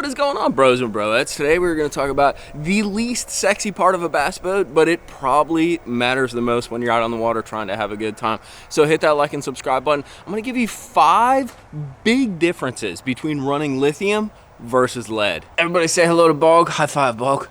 What is going on, bros and broettes? Today we're going to talk about the least sexy part of a bass boat, but it probably matters the most when you're out on the water trying to have a good time. So hit that like and subscribe button. I'm going to give you 5 big differences between running lithium versus lead. Everybody say hello to Bog. High five, Bog.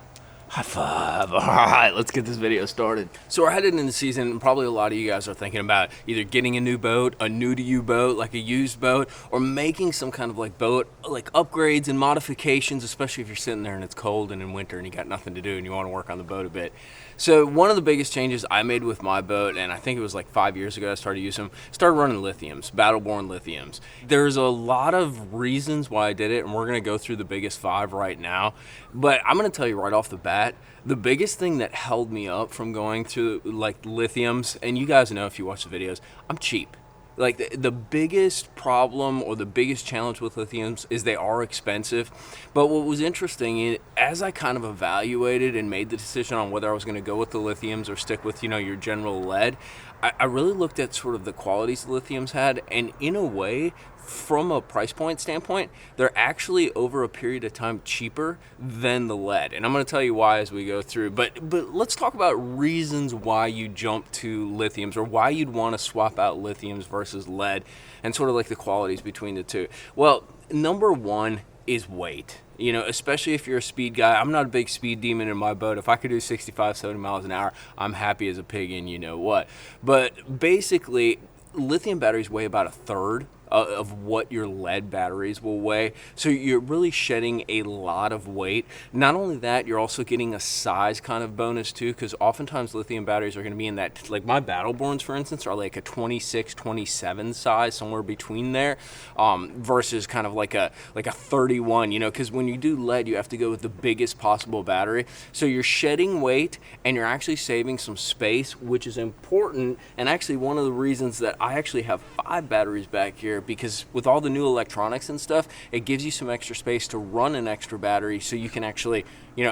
High five. All right, let's get this video started. So we're headed into the season, and probably a lot of you guys are thinking about either getting a new boat, a new to you boat, like a used boat, or making some kind of like boat, like upgrades and modifications, especially if you're sitting there and it's cold and in winter and you got nothing to do and you want to work on the boat a bit. So one of the biggest changes I made with my boat, and I think it was like 5 years ago I started using them, started running lithiums, battle-borne lithiums. There's a lot of reasons why I did it, and we're going to go through the biggest 5 right now. But I'm going to tell you right off the bat, the biggest thing that held me up from going through like lithiums, and you guys know if you watch the videos, I'm cheap. Like the biggest problem or the biggest challenge with lithiums is they are expensive. But what was interesting, as I kind of evaluated and made the decision on whether I was going to go with the lithiums or stick with, your general lead, I really looked at sort of the qualities the lithiums had, and in a way, from a price point standpoint, they're actually over a period of time cheaper than the lead. And I'm going to tell you why as we go through. But let's talk about reasons why you jump to lithiums, or why you'd want to swap out lithiums versus lead, and sort of like the qualities between the two. Well, number one is weight. Especially if you're a speed guy. I'm not a big speed demon in my boat. If I could do 65, 70 miles an hour, I'm happy as a pig in you know what. But basically, lithium batteries weigh about a third of what your lead batteries will weigh. So you're really shedding a lot of weight. Not only that, you're also getting a size kind of bonus too, because oftentimes lithium batteries are going to be in that, like my battle-borns, for instance, are like a 26, 27 size, somewhere between there, versus kind of like a 31, because when you do lead, you have to go with the biggest possible battery. So you're shedding weight and you're actually saving some space, which is important. And actually one of the reasons that I actually have 5 batteries back here, because with all the new electronics and stuff, it gives you some extra space to run an extra battery, so you can actually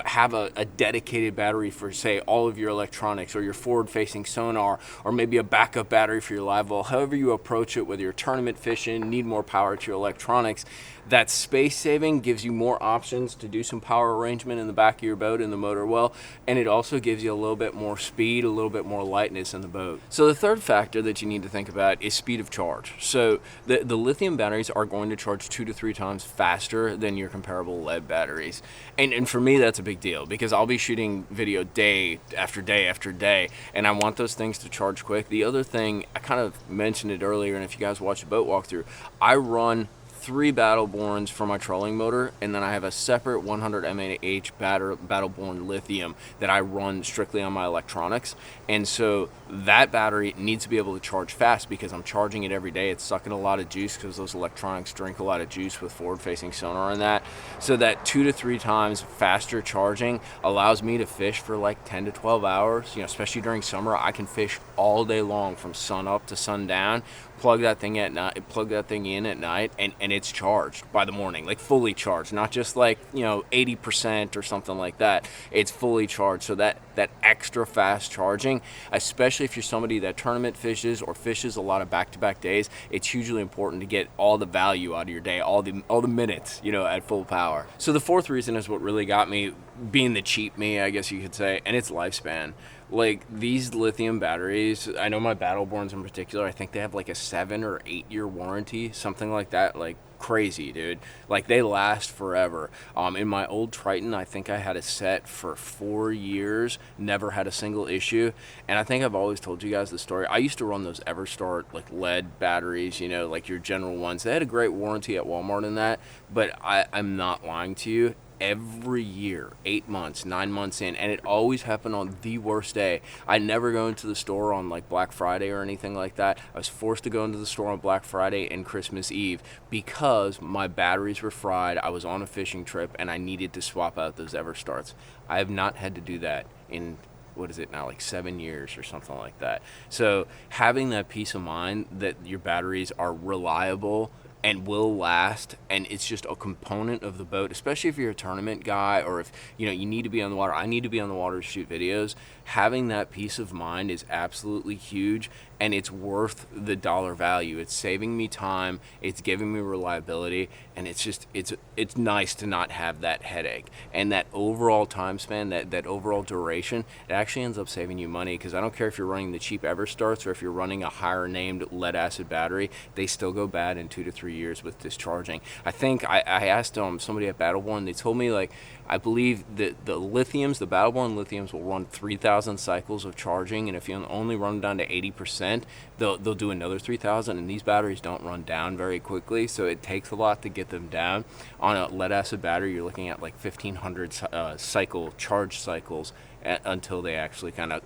have a dedicated battery for, say, all of your electronics, or your forward-facing sonar, or maybe a backup battery for your live well. However you approach it, whether you're tournament fishing, need more power to your electronics, that space saving gives you more options to do some power arrangement in the back of your boat in the motor well, and it also gives you a little bit more speed, a little bit more lightness in the boat. So the third factor that you need to think about is speed of charge. So the lithium batteries are going to charge 2 to 3 times faster than your comparable lead batteries. And for me, that's a big deal, because I'll be shooting video day after day after day, and I want those things to charge quick. The other thing, I kind of mentioned it earlier, and if you guys watch the boat walkthrough, I run 3 battle-borns for my trolling motor, and then I have a separate 100 mAh battle-born lithium that I run strictly on my electronics. And so that battery needs to be able to charge fast, because I'm charging it every day. It's sucking a lot of juice, because those electronics drink a lot of juice with forward-facing sonar and that. So that 2 to 3 times faster charging allows me to fish for like 10 to 12 hours. Especially during summer, I can fish all day long from sun up to sundown. Plug that thing in at night, and it's charged by the morning, like fully charged, not just like 80% or something like that. It's fully charged. So that extra fast charging, especially if you're somebody that tournament fishes or fishes a lot of back-to-back days, it's hugely important to get all the value out of your day, all the minutes at full power. So the fourth reason is what really got me, being the cheap me, I guess you could say, and it's lifespan. Like these lithium batteries, I know my battle-borns in particular, I think they have like a 7 or 8 year warranty, something like that. Like crazy, dude. Like they last forever. In my old Triton, I think I had it set for 4 years, never had a single issue. And I think I've always told you guys the story. I used to run those Everstart like lead batteries, like your general ones. They had a great warranty at Walmart in that, but I'm not lying to you. Every year, 8 months, 9 months in, and it always happened on the worst day. I never go into the store on like Black Friday or anything like that. I was forced to go into the store on Black Friday and Christmas Eve because my batteries were fried. I was on a fishing trip and I needed to swap out those Everstarts. I have not had to do that in, what is it now, like 7 years or something like that. So having that peace of mind that your batteries are reliable, and will last, and it's just a component of the boat, especially if you're a tournament guy, or if you need to be on the water. I need to be on the water to shoot videos. Having that peace of mind is absolutely huge, and it's worth the dollar value. It's saving me time, it's giving me reliability, and it's nice to not have that headache. And that overall time span, that overall duration, it actually ends up saving you money, because I don't care if you're running the cheap Everstarts or if you're running a higher named lead acid battery, they still go bad in 2 to 3 years with discharging. I think I asked somebody at Battleborn, they told me, like, I believe that the lithiums, the Battleborn lithiums, will run 3,000 cycles of charging, and if you only run them down to 80%, they'll do another 3,000, and these batteries don't run down very quickly, so it takes a lot to get them down. On a lead acid battery, you're looking at like 1,500 charge cycles until they actually kind of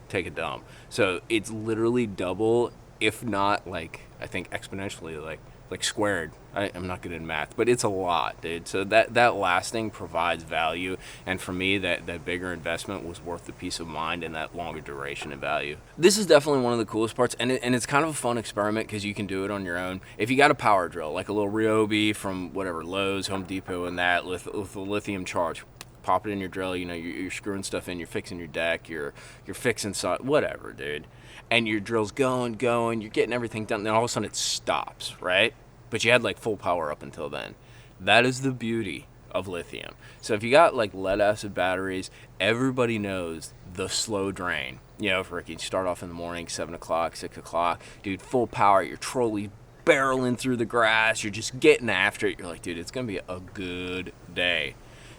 take a dump. So it's literally double, if not, like, I think exponentially, like squared. I'm not good at math, but it's a lot, dude. So that lasting provides value, and for me, that bigger investment was worth the peace of mind and that longer duration and value. This is definitely one of the coolest parts, and it's kind of a fun experiment because you can do it on your own. If you got a power drill, like a little Ryobi from whatever, Lowe's, Home Depot, and that with a lithium charge, pop it in your drill. You're screwing stuff in, you're fixing your deck, you're fixing whatever, dude. And your drill's going, you're getting everything done, then all of a sudden it stops, right? But you had like full power up until then. That is the beauty of lithium. So if you got like lead acid batteries, everybody knows the slow drain. For you start off in the morning, 7 o'clock, 6 o'clock, dude, full power, your trolley barreling through the grass, you're just getting after it. You're like, dude, it's gonna be a good day.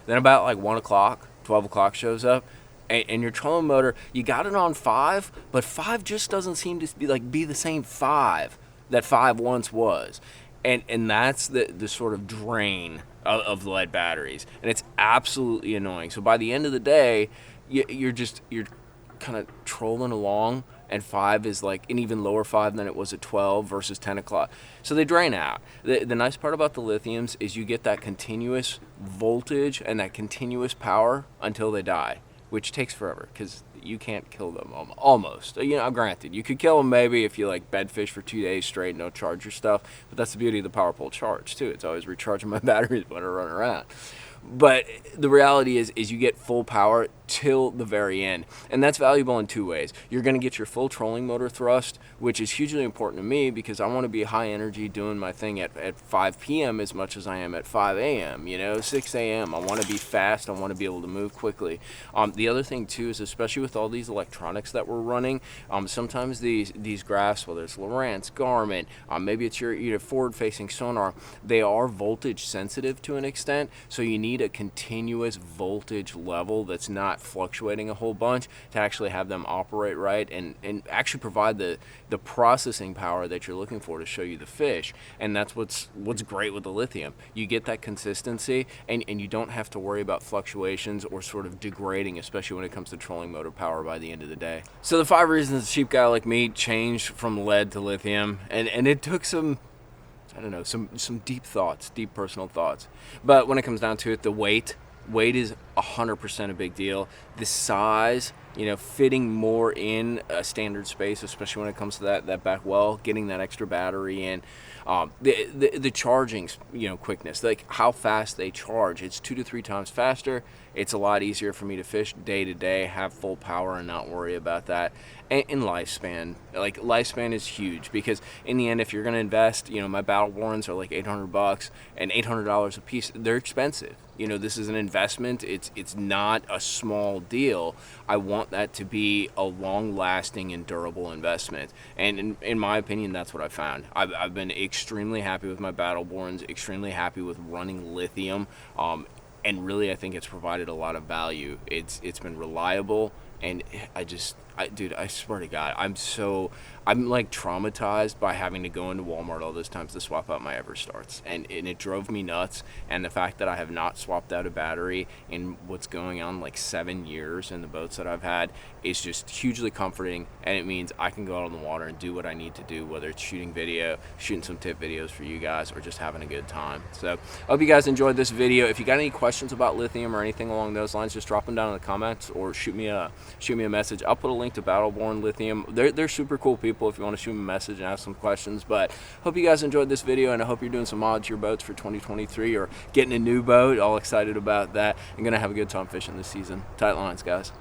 Then about like 1 o'clock, 12 o'clock shows up, and your trolling motor, you got it on 5, but 5 just doesn't seem to be the same 5 that 5 once was. And that's the sort of drain of lead batteries. And it's absolutely annoying. So by the end of the day, you're kind of trolling along, and 5 is like an even lower 5 than it was at 12 versus 10 o'clock. So they drain out. The nice part about the lithiums is you get that continuous voltage and that continuous power until they die, which takes forever because you can't kill them almost. Granted, you could kill them maybe if you like bedfish for 2 days straight and don't charge your stuff, but that's the beauty of the power pole charge too. It's always recharging my batteries when I run around. But the reality is you get full power till the very end, and that's valuable in 2 ways. You're going to get your full trolling motor thrust, which is hugely important to me because I want to be high energy doing my thing at 5 p.m. as much as I am at 5 a.m., 6 a.m. I want to be fast. I want to be able to move quickly. The other thing too is, especially with all these electronics that we're running, sometimes these graphs, whether it's Lowrance, Garmin, maybe it's your forward-facing sonar, they are voltage sensitive to an extent, so you need a continuous voltage level that's not fluctuating a whole bunch to actually have them operate right and actually provide the processing power that you're looking for to show you the fish. And that's what's great with the lithium. You get that consistency, and you don't have to worry about fluctuations or sort of degrading, especially when it comes to trolling motor power by the end of the day. So the 5 reasons a cheap guy like me changed from lead to lithium, and it took some deep thoughts, deep personal thoughts. But when it comes down to it, the weight is 100% a big deal. The size, fitting more in a standard space, especially when it comes to that back well, getting that extra battery in. The charging, quickness, like how fast they charge. It's 2 to 3 times faster. It's a lot easier for me to fish day to day, have full power, and not worry about that. And lifespan, lifespan is huge because in the end, if you're going to invest, my Battleborns are like $800 and $800 a piece. They're expensive. This is an investment. It's not a small deal. I want that to be a long-lasting and durable investment. And in my opinion, that's what I found. I've been extremely happy with my Battleborns, extremely happy with running lithium, and really I think it's provided a lot of value. It's been reliable, and I swear to God, I'm like traumatized by having to go into Walmart all those times to swap out my Everstarts, and it drove me nuts. And the fact that I have not swapped out a battery in what's going on like 7 years in the boats that I've had is just hugely comforting, and it means I can go out on the water and do what I need to do, whether it's shooting some tip videos for you guys, or just having a good time. So I hope you guys enjoyed this video. If you got any questions about lithium or anything along those lines, just drop them down in the comments or shoot me a message. I'll put a link link to Battleborn Lithium. They're super cool people if you want to shoot them a message and ask some questions. But hope you guys enjoyed this video, and I hope you're doing some mods to your boats for 2023 or getting a new boat. All excited about that and gonna have a good time fishing this season. Tight lines, guys.